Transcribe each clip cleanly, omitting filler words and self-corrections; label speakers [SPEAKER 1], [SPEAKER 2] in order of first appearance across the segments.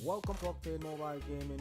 [SPEAKER 1] Welcome to Octane Mobile Gaming.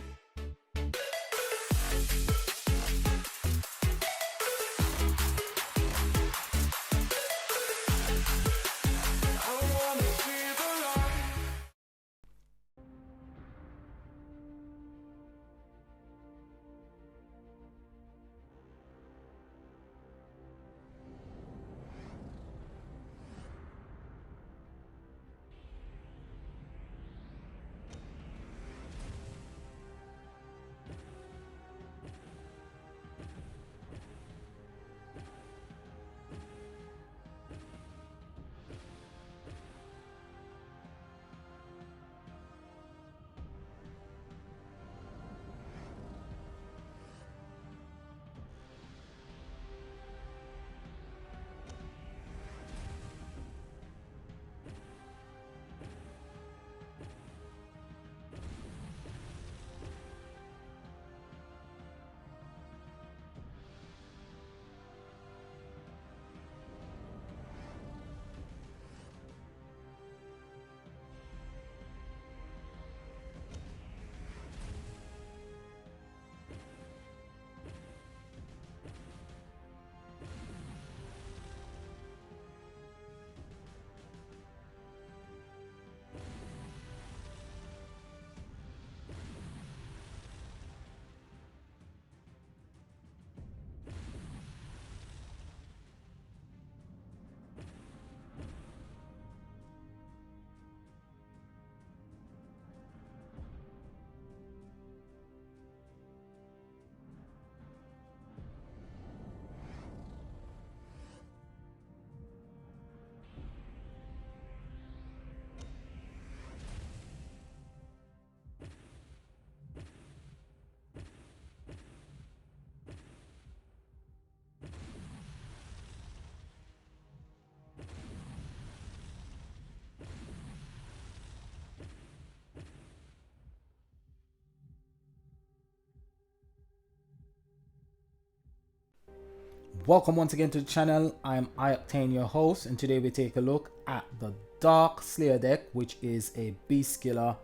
[SPEAKER 1] Welcome once again to the channel. I'm Octane, your host, and today we take a look at the Dark Slayer deck, which is a beast killer.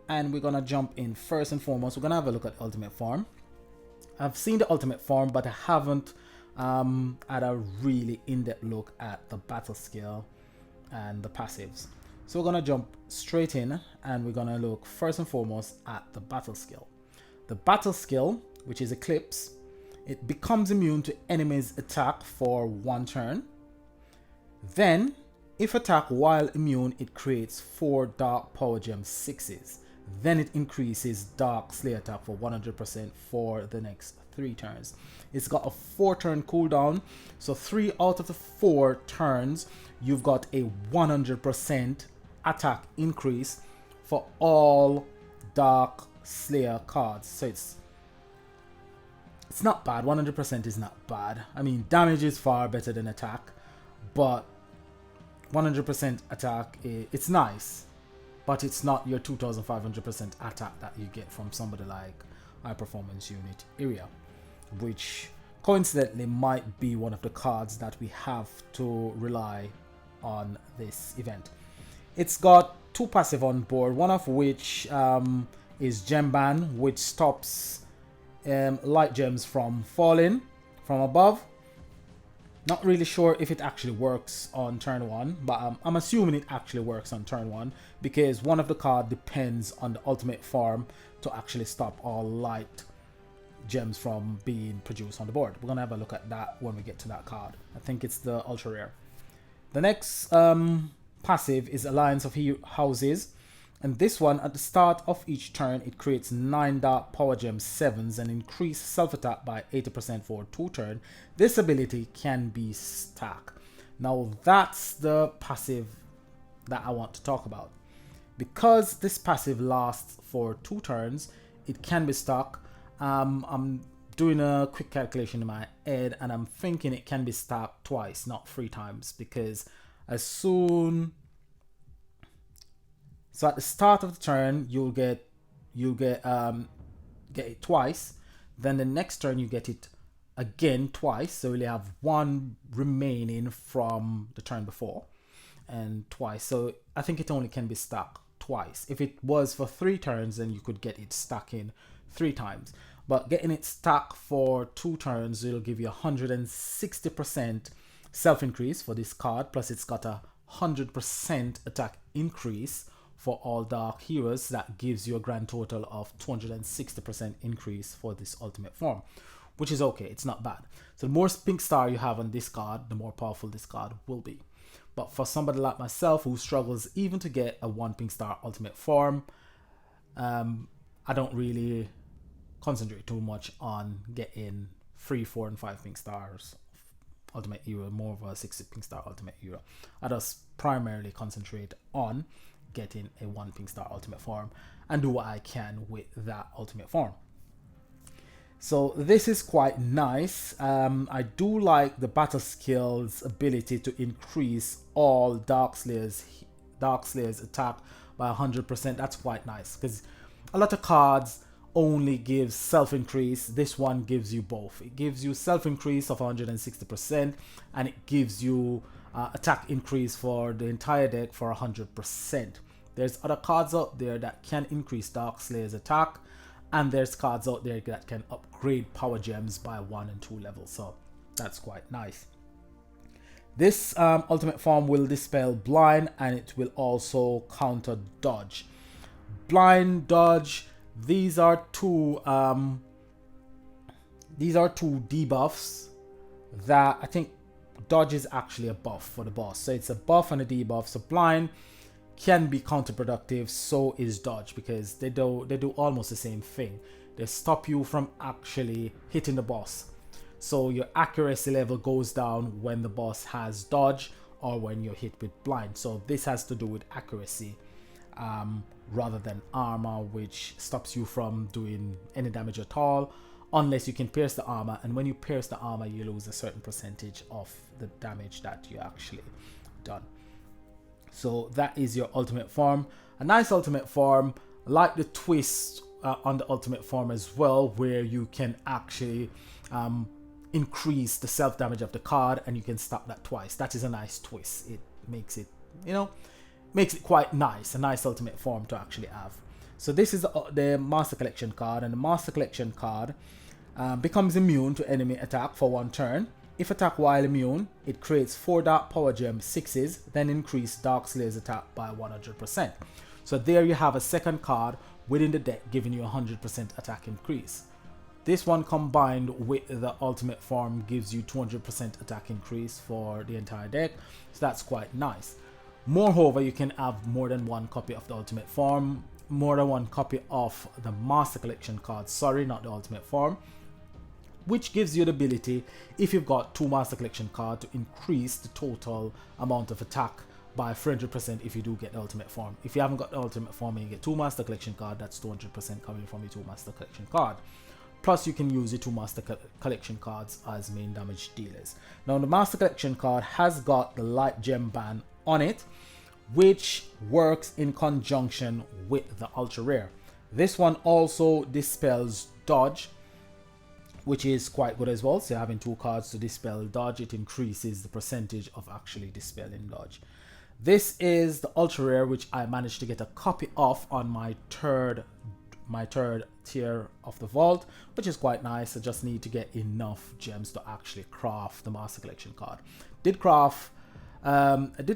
[SPEAKER 1] And we're gonna jump in first and foremost. We're gonna have a look at ultimate form. I've seen the ultimate form, but I haven't had a really in-depth look at the battle skill and the passives. So we're gonna jump straight in and we're gonna look first and foremost at the battle skill. The battle skill, which is Eclipse, it becomes immune to enemy's attack for 1 turn. Then, if attacked while immune, it creates 4 Dark Power Gem 6s. Then it increases Dark Slayer attack for 100% for the next 3 turns. It's got a 4-turn cooldown, so 3 out of the 4 turns, you've got a 100% attack increase for all Dark Slayer cards. So it's not bad. 100% is not bad. I mean, damage is far better than attack, but 100% attack, it's nice, but it's not your 2500% attack that you get from somebody like High Performance Unit Area, which coincidentally might be one of the cards that we have to rely on this event. It's got 2 passive on board, one of which is Gem Ban, which stops light gems from falling from above. Not really sure if it actually works on turn 1, but I'm assuming it actually works on turn 1 because one of the cards depends on the ultimate form to actually stop all light gems from being produced on the board. We're gonna have a look at that when we get to that card. I think it's the ultra rare. The next passive is Alliance of Houses. And this one, at the start of each turn, it creates 9 Dark Power Gem 7s and increase self-attack by 80% for 2 turns. This ability can be stacked. Now that's the passive that I want to talk about. Because this passive lasts for 2 turns, it can be stuck. I'm doing a quick calculation in my head and I'm thinking it can be stacked twice, not 3 times, because as soon... So at the start of the turn, you'll get it twice. Then the next turn you get it again twice. So you'll have 1 remaining from the turn before, and twice. So I think it only can be stacked twice. If it was for 3 turns, then you could get it stacking 3 times. But getting it stacked for 2 turns, it'll give you 160% self increase for this card. Plus it's got a 100% attack increase for all dark heroes. That gives you a grand total of 260% increase for this ultimate form, which is okay. It's not bad. So the more pink star you have on this card, the more powerful this card will be. But for somebody like myself who struggles even to get a 1 pink star ultimate form, I don't really concentrate too much on getting 3, 4, and 5 pink stars ultimate hero, more of a 6 pink star ultimate hero. I just primarily concentrate on getting a 1 pink star ultimate form and do what I can with that ultimate form. So this is quite nice. I do like the battle skills ability to increase all Dark Slayer's attack by 100%. That's quite nice because a lot of cards only gives self increase. This one gives you both. It gives you self increase of 160% and it gives you attack increase for the entire deck for 100%. There's other cards out there that can increase Dark Slayer's attack, and there's cards out there that can upgrade power gems by 1 and 2 levels. So that's quite nice. This ultimate form will dispel blind, and it will also counter dodge. Blind, dodge, these are two debuffs that I think dodge is actually a buff for the boss. So it's a buff and a debuff. So blind can be counterproductive, so is dodge, because they do almost the same thing. They stop you from actually hitting the boss. So your accuracy level goes down when the boss has dodge or when you're hit with blind. So this has to do with accuracy rather than armor, which stops you from doing any damage at all unless you can pierce the armor, and when you pierce the armor you lose a certain percentage of the damage that you actually done. So that is your ultimate form. A nice ultimate form. I like the twist on the ultimate form as well, where you can actually increase the self damage of the card and you can stop that twice. That is a nice twist. It makes it, makes it quite nice. A nice ultimate form to actually have. So this is the Master Collection card, and the Master Collection card becomes immune to enemy attack for 1 turn. If attacked while immune, it creates 4 Dark Power Gem 6s, then increase Dark Slayer's attack by 100%. So there you have a second card within the deck giving you 100% attack increase. This one combined with the ultimate form gives you 200% attack increase for the entire deck. So that's quite nice. Moreover, you can have more than 1 copy of the ultimate form, more than 1 copy of the Master Collection card, sorry, not the ultimate form, which gives you the ability, if you've got 2 Master Collection cards, to increase the total amount of attack by 300% if you do get the ultimate form. If you haven't got the ultimate form and you get 2 Master Collection cards, that's 200% coming from your 2 Master Collection card. Plus you can use your 2 Master Collection cards as main damage dealers. Now the Master Collection card has got the light gem ban on it, which works in conjunction with the ultra rare. This one also dispels dodge, which is quite good as well. So having 2 cards to dispel dodge, it increases the percentage of actually dispelling dodge. This is the ultra rare, which I managed to get a copy of on my third tier of the vault, which is quite nice. I just need to get enough gems to actually craft the Master Collection card. I did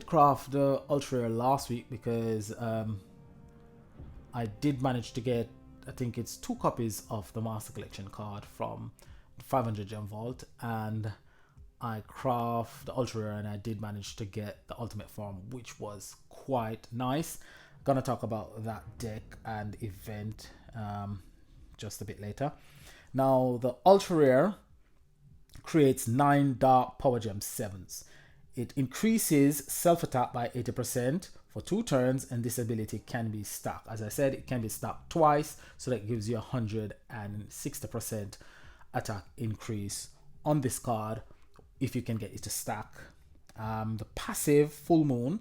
[SPEAKER 1] craft the ultra rare last week because I did manage to get, I think it's 2 copies of the Master Collection card from the 500 gem vault, and I craft the ultra rare and I did manage to get the ultimate form, which was quite nice. Gonna talk about that deck and event just a bit later. Now the ultra rare creates 9 Dark Power Gem 7s. It increases self attack by 80% for 2 turns, and this ability can be stacked. As I said, it can be stacked twice, so that gives you 160% attack increase on this card if you can get it to stack. The passive Full Moon.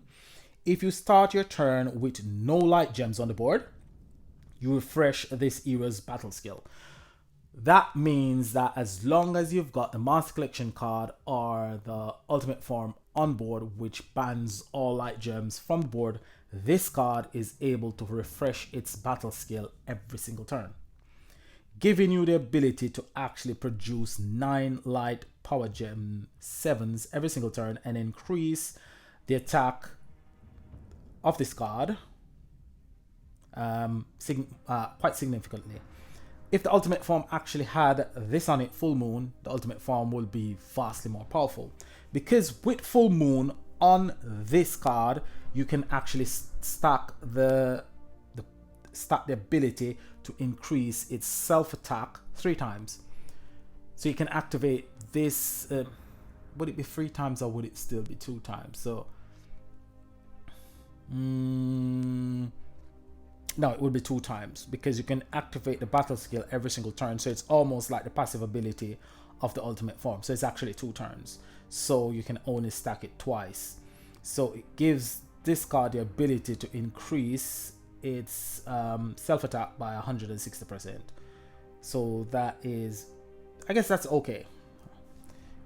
[SPEAKER 1] If you start your turn with no light gems on the board, you refresh this era's battle skill. That means that as long as you've got the Master Collection card or the ultimate form on board, which bans all light gems from the board, This card is able to refresh its battle skill every single turn, giving you the ability to actually produce 9 light power gem 7s every single turn and increase the attack of this card quite significantly. If the ultimate form actually had this on it, full moon, the ultimate form will be vastly more powerful, because with full moon on this card you can actually stack the ability to increase its self attack 3 times. So you can activate this. Would it be 3 times or would it still be 2 times? So no, it would be 2 times, because you can activate the battle skill every single turn. So it's almost like the passive ability of the ultimate form. So it's actually 2 turns. So you can only stack it twice. So it gives this card the ability to increase its self attack by 160%. So that is, I guess that's okay,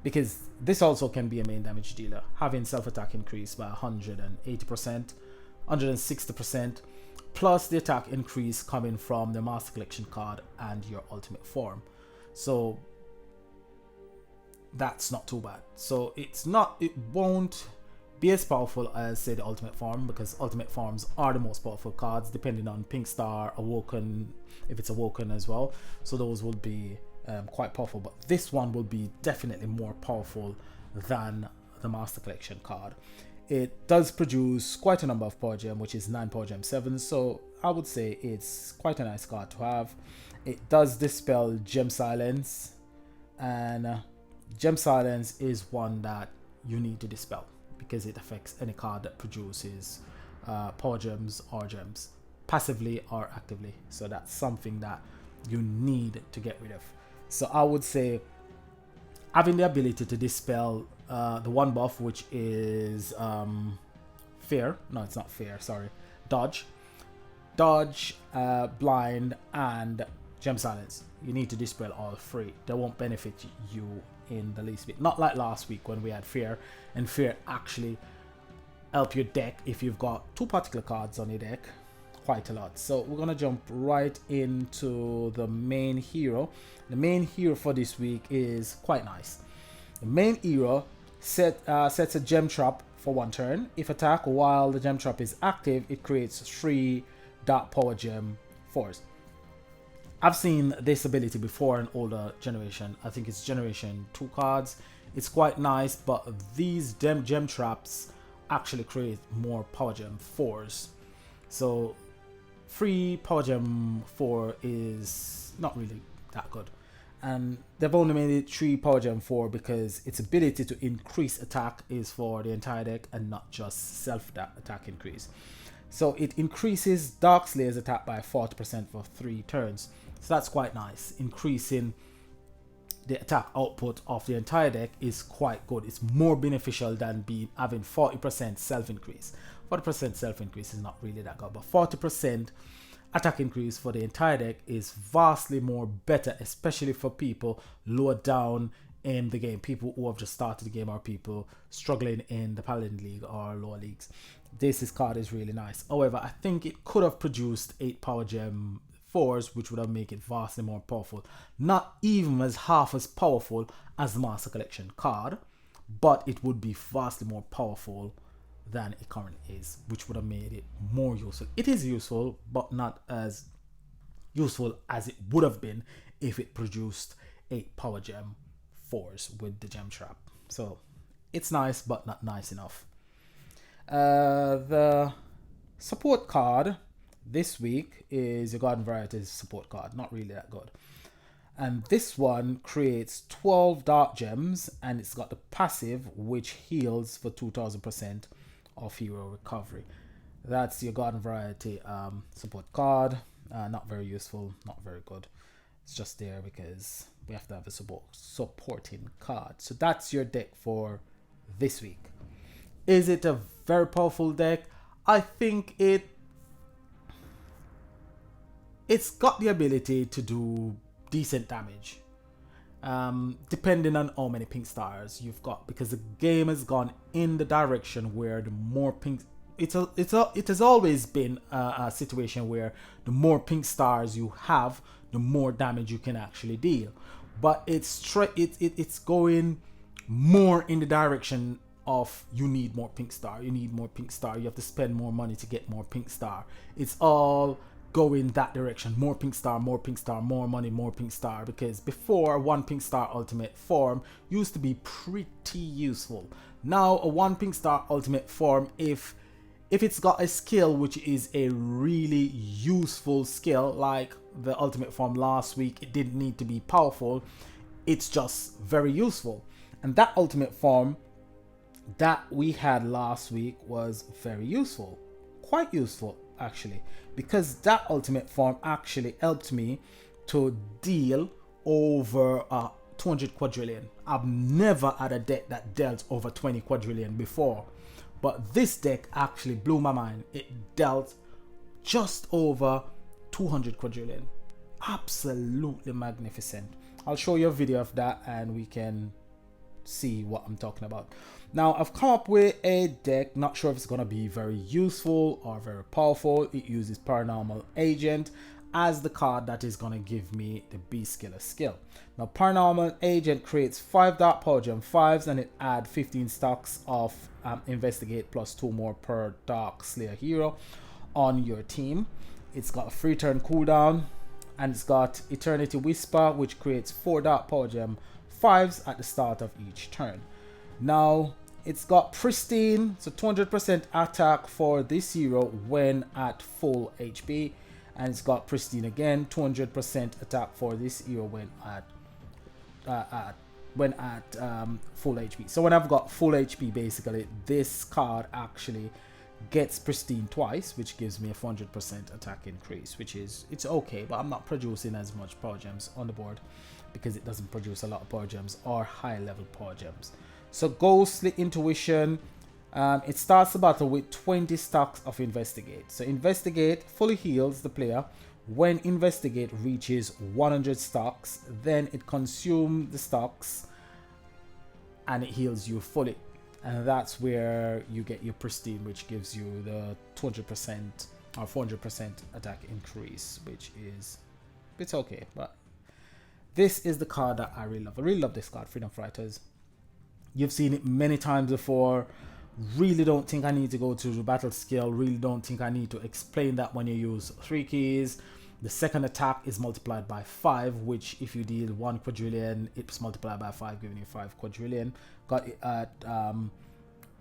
[SPEAKER 1] because this also can be a main damage dealer, having self attack increased by 180%, 160%, plus the attack increase coming from the Master Collection card and your ultimate form. So that's not too bad. So it won't be as powerful as, say, the ultimate form, because ultimate forms are the most powerful cards depending on Pink Star, Awoken, if it's Awoken as well. So those will be quite powerful, but this one will be definitely more powerful than the Master Collection card. It does produce quite a number of power gem, which is 9 power gem 7s, so I would say it's quite a nice card to have. It does dispel Gem Silence, and Gem Silence is one that you need to dispel, because it affects any card that produces power gems or gems, passively or actively. So that's something that you need to get rid of. So I would say having the ability to dispel the one buff, which is fear. No, it's not fear, sorry. Dodge, blind, and Gem Silence. You need to dispel all 3. They won't benefit you in the least bit. Not like last week when we had fear, and fear actually help your deck if you've got 2 particular cards on your deck quite a lot. So we're gonna jump right into the main hero. The main hero for this week is quite nice. The main hero sets a gem trap for 1 turn. If attack while the gem trap is active, it creates 3 dark power gem 4s. I've seen this ability before in older generation. I think it's generation 2 cards. It's quite nice, but these gem traps actually create more power gem 4s. So 3 power gem 4 is not really that good. And they've only made it 3 power gem 4 because its ability to increase attack is for the entire deck and not just self attack increase. So it increases Dark Slayer's attack by 40% for 3 turns. So that's quite nice. Increasing the attack output of the entire deck is quite good. It's more beneficial than having 40% self increase. 40% self increase is not really that good, but 40% attack increase for the entire deck is vastly more better, especially for people lower down in the game, people who have just started the game or people struggling in the Paladin League or lower leagues. This card is really nice. However, I think it could have produced 8 power gem 4s, which would have made it vastly more powerful. Not even as half as powerful as the Master Collection card, but it would be vastly more powerful than it currently is, which would have made it more useful. It is useful, but not as useful as it would have been if it produced 8 power gem 4s with the gem trap. So it's nice, but not nice enough. The support card this week is your Garden Varieties support card. Not really that good. And this one creates 12 dark gems, and it's got the passive which heals for 2000% of hero recovery. That's your Garden Variety support card. Not very useful, not very good. It's just there because we have to have a supporting card. So that's your deck for this week. Is it a very powerful deck? I think it's got the ability to do decent damage, depending on how many pink stars you've got, because the game has gone in the direction where the more pink it has always been a situation where the more pink stars you have, the more damage you can actually deal. But it's going more in the direction of you need more pink star. You need more pink star. You have to spend more money to get more pink star. It's all going that direction. More pink star, more pink star, more money, more pink star. Because before, one pink star ultimate form used to be pretty useful. Now a one pink star ultimate form, if it's got a skill which is a really useful skill, like the ultimate form last week, it didn't need to be powerful, it's just very useful. And that ultimate form that we had last week was very useful, quite useful actually, because that ultimate form actually helped me to deal over 200 quadrillion. I've never had a deck that dealt over 20 quadrillion before, but this deck actually blew my mind. It dealt just over 200 quadrillion. Absolutely magnificent. I'll show you a video of that and we can see what I'm talking about. Now I've come up with a deck, not sure if it's going to be very useful or very powerful. It uses Paranormal Agent as the card that is going to give me the Beast Killer skill. Now Paranormal Agent creates 5 Dark Power Gem 5s and it adds 15 stacks of Investigate plus 2 more per Dark Slayer hero on your team. It's got a 3 turn cooldown and it's got Eternity Whisper, which creates 4 Dark Power Gem 5s at the start of each turn. Now it's got Pristine, so 200% attack for this hero when at full HP, and it's got Pristine again, 200% attack for this hero when at full HP. So when I've got full HP, basically this card actually gets Pristine twice, which gives me a 400% attack increase, which is, it's okay, but I'm not producing as much power gems on the board because it doesn't produce a lot of power gems or high level power gems. So Ghostly Intuition, it starts the battle with 20 stacks of Investigate. So Investigate fully heals the player. When Investigate reaches 100 stacks, then it consumes the stacks and it heals you fully. And that's where you get your Pristine, which gives you the 200% or 400% attack increase, which is, it's okay. But this is the card that I really love. I really love this card, Freedom Fighters. You've seen it many times before. Really don't think I need to go to the battle skill. Really don't think I need to explain that when you use 3 keys. The second attack is multiplied by 5, which if you deal 1 quadrillion, it's multiplied by 5, giving you 5 quadrillion. Got it at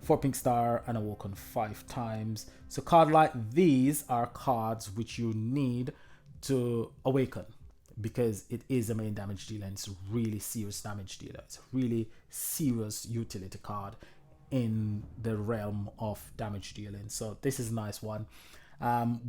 [SPEAKER 1] 4 pink star and awoken 5 times. So cards like these are cards which you need to awaken, because it is a main damage dealer and it's a really serious damage dealer. It's a really serious utility card in the realm of damage dealing. So this is a nice one.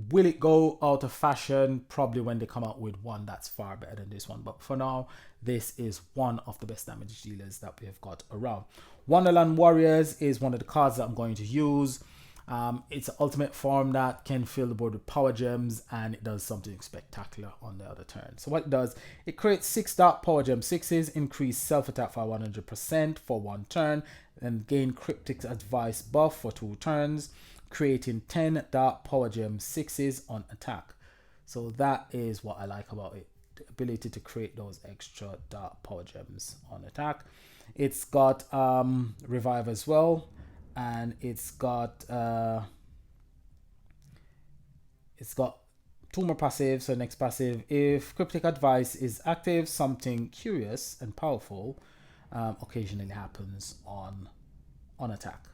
[SPEAKER 1] Will it go out of fashion? Probably when they come out with one that's far better than this one. But for now, this is one of the best damage dealers that we have got around. Wonderland Warriors is one of the cards that I'm going to use. It's an ultimate form that can fill the board with power gems, and it does something spectacular on the other turn. So what it does, it creates 6 Dark Power Gem 6s, increase self-attack by 100% for 1 turn, and gain Cryptic Advice buff for 2 turns, creating 10 Dark Power Gem 6s on attack. So that is what I like about it, the ability to create those extra Dark Power Gems on attack. It's got Revive as well, and it's got 2 more passives. So next passive, if Cryptic Advice is active, something curious and powerful occasionally happens on attack.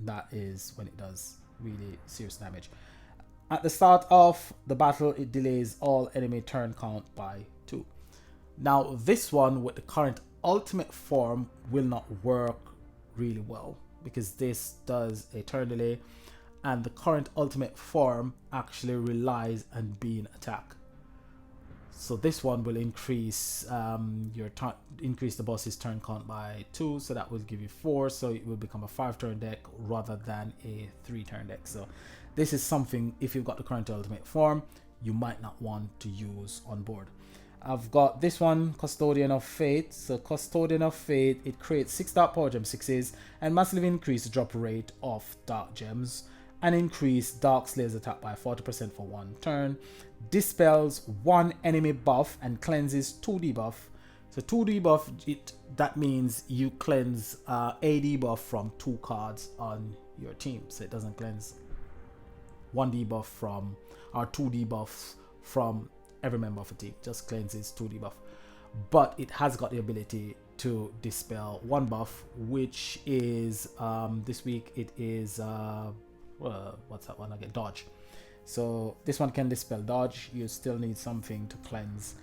[SPEAKER 1] That is when it does really serious damage. At the start of the battle, it delays all enemy turn count by 2. Now this one with the current ultimate form will not work really well, because this does a turn delay, and the current ultimate form actually relies on being attack. So this one will increase increase the boss's turn count by 2, so that will give you 4, so it will become a 5-turn deck rather than a 3-turn deck. So this is something, if you've got the current ultimate form, you might not want to use on board. I've got this one, Custodian of Fate. So Custodian of Fate, it creates 6 Dark Power Gem 6s and massively increase the drop rate of Dark Gems and increase Dark Slayer's attack by 40% for 1 turn. Dispels 1 enemy buff and cleanses 2 debuff. So 2 debuff, that means you cleanse a debuff from 2 cards on your team. So it doesn't cleanse 1 debuff from, or 2 debuffs from every member of the team. Just cleanses 2 debuff. But it has got the ability to dispel 1 buff, which is this week it is what's that one again? Dodge. So this one can dispel dodge. You still need something to cleanse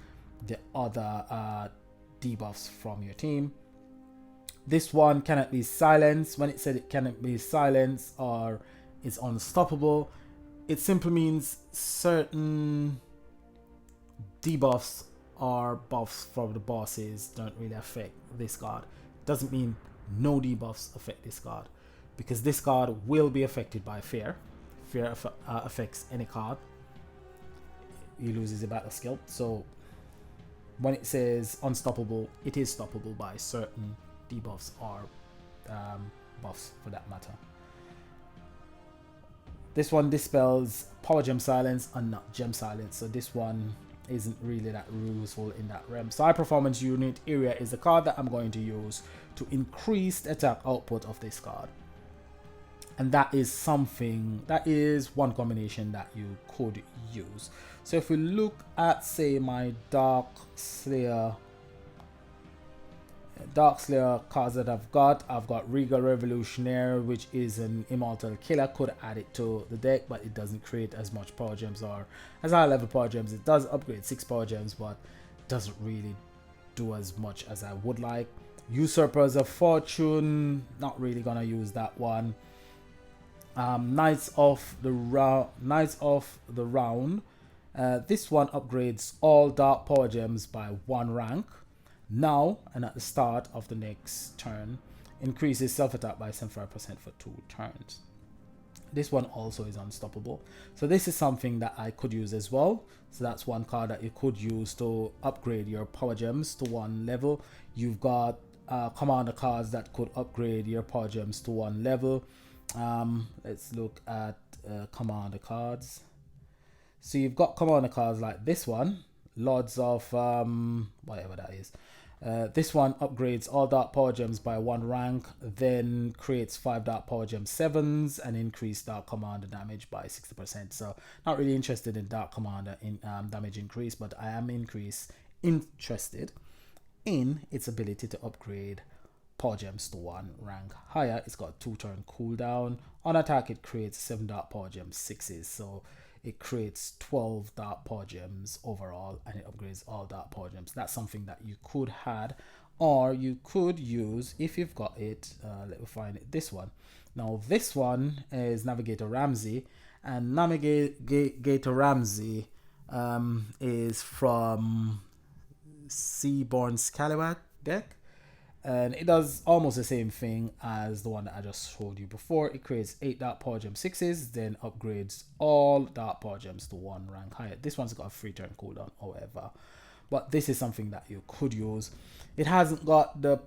[SPEAKER 1] the other debuffs from your team. This one cannot be silenced. When it said it cannot be silenced or is unstoppable, it simply means certain debuffs or buffs from the bosses don't really affect this card. Doesn't mean no debuffs affect this card, because this card will be affected by fear. Fear affects any card. He loses a battle skill. So when it says unstoppable, it is stoppable by certain debuffs or buffs for that matter. This one dispels power gem silence and not gem silence, so this one isn't really that useful in that realm. So high performance unit area is the card that I'm going to use to increase the attack output of this card. And that is something, that is one combination that you could use. So if we look at, say, my Dark Slayer cards that I've got Regal Revolutionary, which is an immortal killer. Could add it to the deck, but it doesn't create as much power gems or as high level power gems. It does upgrade 6 power gems, but doesn't really do as much as I would like. Usurpers of Fortune, not really gonna use that one. Knights of the Round. This one upgrades all dark power gems by 1 rank. Now and at the start of the next turn, increases self-attack by 75% for 2 turns. This one also is unstoppable. So this is something that I could use as well. So that's one card that you could use to upgrade your power gems to 1 level. You've got commander cards that could upgrade your power gems to 1 level. Let's look at commander cards. So you've got commander cards like this one, Lords of whatever that is. This one upgrades all dark power gems by 1 rank, then creates 5 dark power gem 7s and increase dark commander damage by 60%. So not really interested in dark commander in damage increase, but I am interested in its ability to upgrade power gems to 1 rank higher. It's got a 2-turn cooldown. On attack, it creates 7 dark power gem 6s. So it creates 12 dark power gems overall, and it upgrades all dark power gems. That's something that you could add, or you could use if you've got it. Let me find it. This one. Now this one is Navigator Ramsey, and Navigator Ramsey is from Seaborn Scalawag deck. And it does almost the same thing as the one that I just showed you before. It creates 8 dark power gem 6s, then upgrades all dark power gems to 1 rank higher. This one's got a 3-turn cooldown, however, but this is something that you could use. It hasn't got the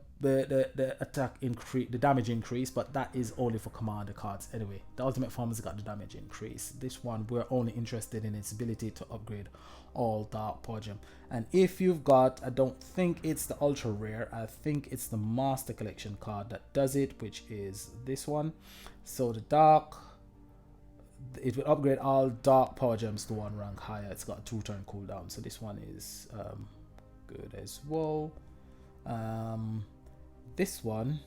[SPEAKER 1] attack increase, the damage increase, but that is only for commander cards anyway. The ultimate form has got the damage increase. This one, we're only interested in its ability to upgrade all dark power gem. And if you've got, I don't think it's the ultra rare, I think it's the master collection card that does it, which is this one. So the dark, it will upgrade all dark power gems to 1 rank higher. It's got a 2-turn cooldown, so this one is good as well. This one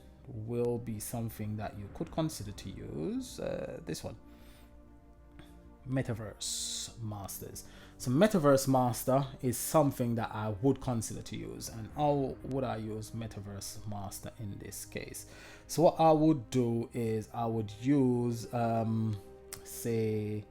[SPEAKER 1] will be something that you could consider to use. This one, Metaverse Masters. So Metaverse Master is something that I would consider to use. And how would I use Metaverse Master in this case? So what I would do is I would use say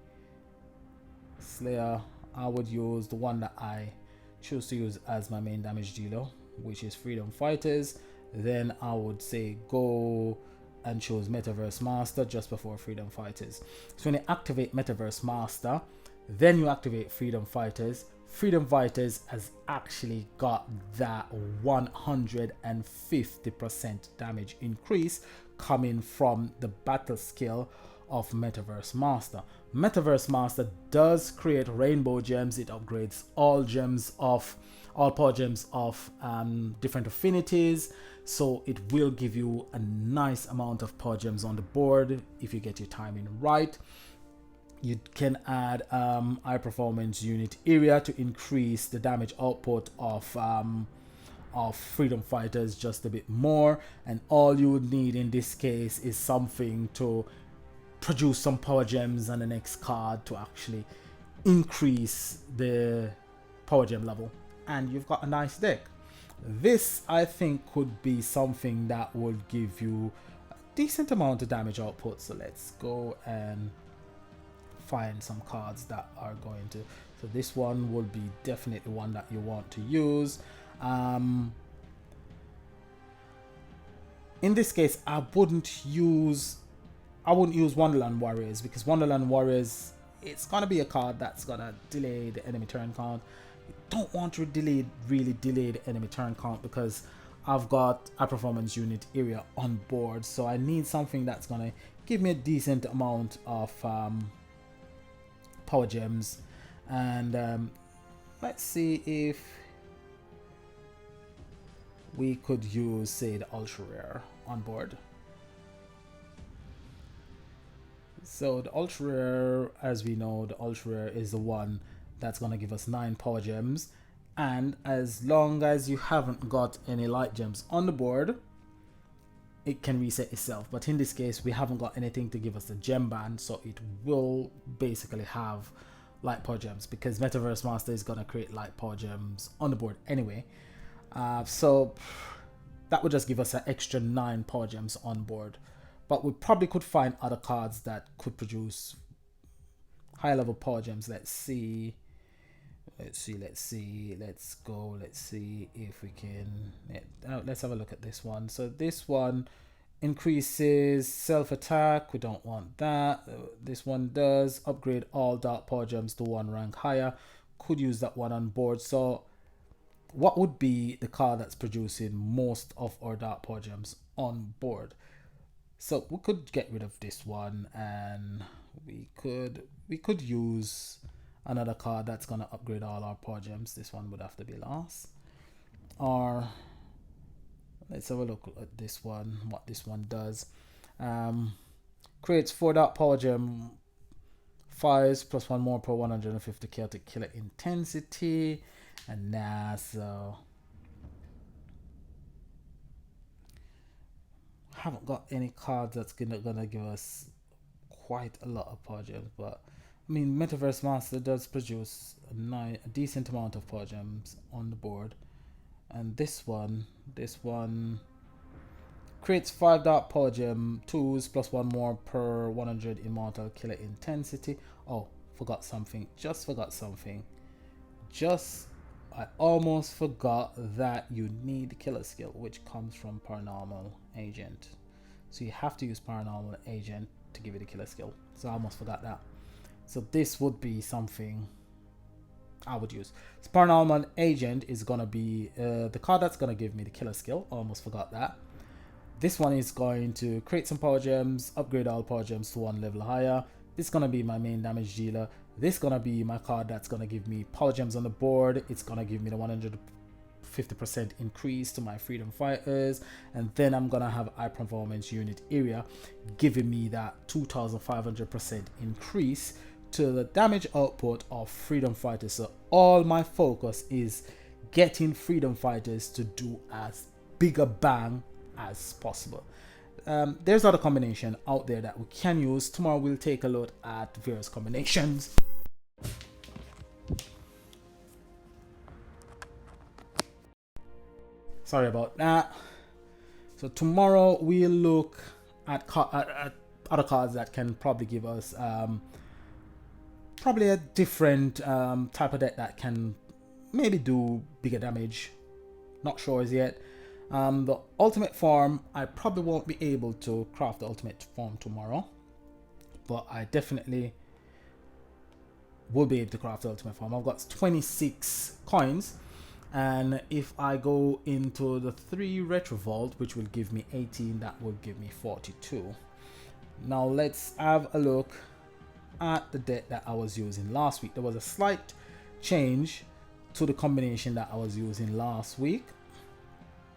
[SPEAKER 1] Slayer. I would use the one that I choose to use as my main damage dealer, which is Freedom Fighters. Then I would say go and choose Metaverse Master just before Freedom Fighters. So when you activate Metaverse Master, then you activate Freedom Fighters. Freedom Fighters has actually got that 150% damage increase coming from the battle skill of Metaverse Master. Metaverse Master does create rainbow gems. It upgrades all power gems of different affinities, so it will give you a nice amount of power gems on the board if you get your timing right. You can add high performance unit area to increase the damage output of freedom fighters just a bit more, and all you would need in this case is something to produce some power gems on the next card to actually increase the power gem level, and you've got a nice deck. This, I think, could be something that would give you a decent amount of damage output. So let's go and find some cards that are going to, so this one will be definitely one that you want to use. In this case, I wouldn't use Wonderland Warriors, because Wonderland Warriors, it's gonna be a card that's gonna delay the enemy turn count. You don't want to really delay the enemy turn count, because I've got a performance unit area on board, so I need something that's gonna give me a decent amount of power gems. And let's see if we could use, say, the ultra rare on board. So the ultra rare, as we know, the ultra rare is the one that's going to give us 9 power gems, and as long as you haven't got any light gems on the board, it can reset itself. But in this case, we haven't got anything to give us the gem band, so it will basically have light power gems, because Metaverse Master is going to create light power gems on the board anyway. So that would just give us an extra 9 power gems on board. But we probably could find other cards that could produce high level power gems. Let's see if we can. Let's have a look at this one. So this one increases self attack. We don't want that. This one does upgrade all dark power gems to 1 rank higher. Could use that one on board. So what would be the card that's producing most of our dark power gems on board? So we could get rid of this one, and we could use another card that's gonna upgrade all our power gems. This one would have to be last. Or let's have a look at this one, what this one does. Creates 4 dark power gem, fires plus 1 more per 150 chaotic killer intensity. And now, so haven't got any cards that's gonna give us quite a lot of power gems, but I mean, Metaverse Master does produce a decent amount of power gems on the board. And this one creates 5 dark power gem 2s plus 1 more per 100 immortal killer intensity. Oh, forgot something. I almost forgot that you need killer skill, which comes from Paranormal Agent. So you have to use Paranormal Agent to give you the killer skill. So I almost forgot that. So this would be something I would use. So Paranormal Agent is going to be the card that's going to give me the killer skill. Almost forgot that. This one is going to create some power gems, upgrade all power gems to 1 level higher. This is going to be my main damage dealer. This is going to be my card that's going to give me power gems on the board. It's going to give me the 150% increase to my freedom fighters. And then I'm going to have high performance unit area giving me that 2500% increase to the damage output of freedom fighters. So all my focus is getting freedom fighters to do as big a bang as possible. There's other combination out there that we can use. Tomorrow we'll take a look at various combinations. Sorry about that. So tomorrow we'll look at other cards that can probably give us probably a different type of deck that can maybe do bigger damage. Not sure as yet. The ultimate form, I probably won't be able to craft the ultimate form tomorrow, but I definitely will be able to craft the ultimate form. I've got 26 coins, and if I go into the 3 retro vault, which will give me 18, that will give me 42. Now let's have a look at the deck that I was using last week. There was a slight change to the combination that I was using last week,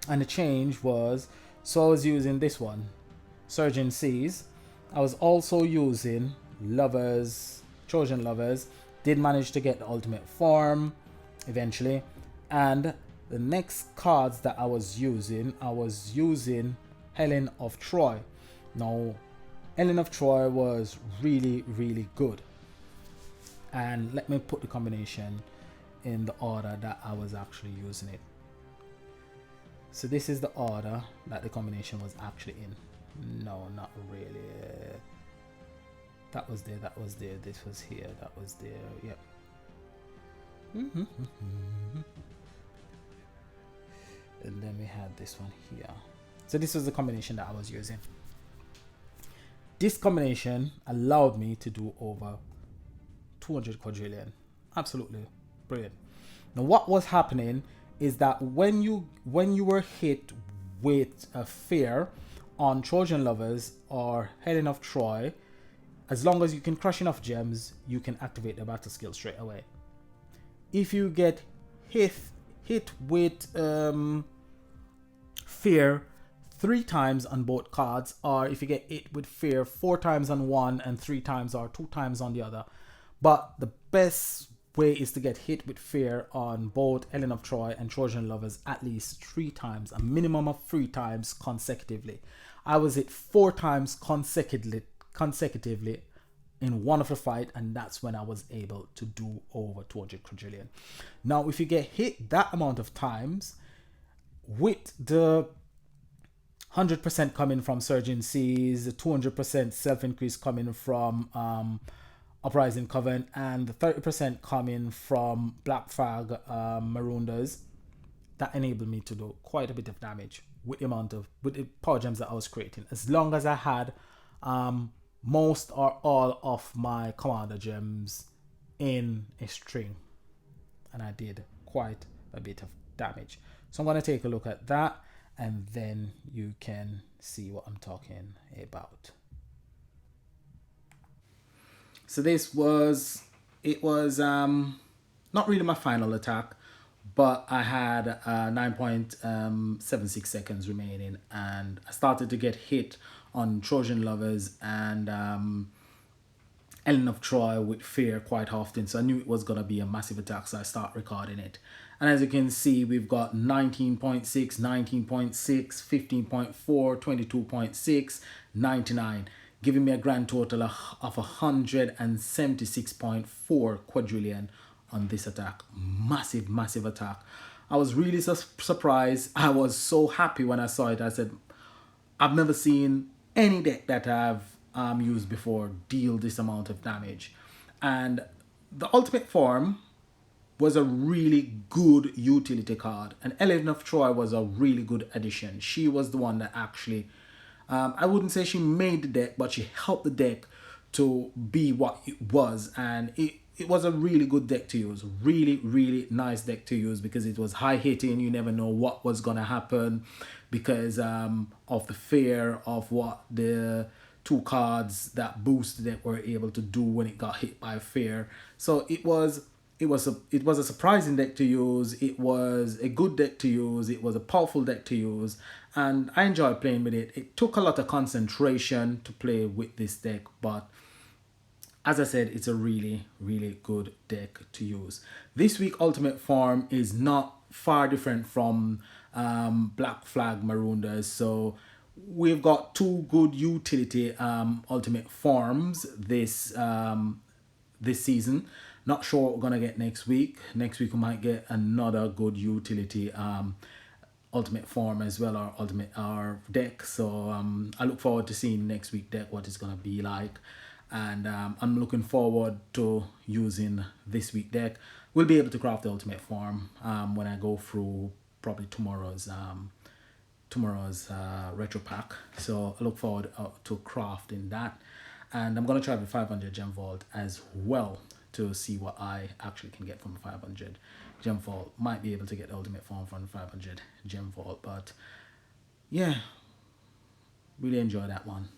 [SPEAKER 1] and the change was, so I was using this one, Surging Seas. I was also using Lovers, Trojan Lovers. Did manage to get the ultimate form eventually, and the next cards that I was using Helen of Troy. Now Helen of Troy was really, really good. And let me put the combination in the order that I was actually using it. So this is the order that the combination was actually in. No, not really. That was there, this was here, that was there, yep. And then we had this one here. So this was the combination that I was using. This combination allowed me to do over 200 quadrillion. Absolutely brilliant. Now what was happening is that when you were hit with a fear on Trojan Lovers or Helen of Troy, as long as you can crush enough gems, you can activate the battle skill straight away. If you get hit with fear 3 times on both cards, or if you get hit with fear 4 times on one and 3 times or 2 times on the other. But the best way is to get hit with fear on both Helen of Troy and Trojan Lovers at least 3 times, a minimum of 3 times consecutively. I was hit 4 times consecutively in one of the fight, and that's when I was able to do over 200 quadrillion. Now if you get hit that amount of times with the 100% coming from Surging Seas, the 200% self-increase coming from Uprising Coven, and the 30% coming from Black Flag Maroonders, that enabled me to do quite a bit of damage with the power gems that I was creating, as long as I had most or all of my commander gems in a string, and I did quite a bit of damage. So I'm going to take a look at that, and then you can see what I'm talking about. So this was, it was not really my final attack, but I had 9.76 seconds remaining, and I started to get hit on Trojan Lovers and Ellen of Troy with fear quite often, so I knew it was going to be a massive attack, so I start recording it. And as you can see, we've got 19.6, 19.6, 15.4, 22.6, 99, giving me a grand total of 176.4 quadrillion on this attack. Massive, massive attack. I was really surprised. I was so happy when I saw it. I said, I've never seen any deck that I've used before deal this amount of damage. And the ultimate form was a really good utility card, and Ellen of Troy was a really good addition. She was the one that actually, I wouldn't say she made the deck, but she helped the deck to be what it was, and it was a really good deck to use. Really, really nice deck to use, because it was high hitting. You never know what was gonna happen because of the fear of what the 2 cards that boosted it were able to do when it got hit by fear. So it was a surprising deck to use. It was a good deck to use. It was a powerful deck to use, and I enjoyed playing with it. It took a lot of concentration to play with this deck, but as I said, it's a really, really good deck to use. This week ultimate form is not far different from Black Flag Maroonders, so we've got 2 good utility ultimate forms this season. Not sure what we're gonna get next week. Next week we might get another good utility ultimate form as well, or ultimate deck. So I look forward to seeing next week deck what it's gonna be like, and I'm looking forward to using this week deck. We'll be able to craft the ultimate form when I go through probably tomorrow's retro pack. So I look forward to crafting that, and I'm gonna try the 500 gem vault as well to see what I actually can get from the 500 gem vault. Might be able to get the ultimate form from the 500 gem vault, but yeah, really enjoy that one.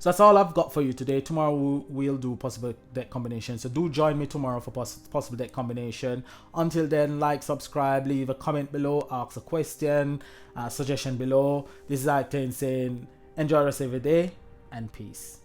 [SPEAKER 1] So that's all I've got for you today. Tomorrow we'll do possible deck combination. So do join me tomorrow for possible deck combination. Until then, like, subscribe, leave a comment below, ask a question, suggestion below. This is Octane saying, enjoy the rest of your day and peace.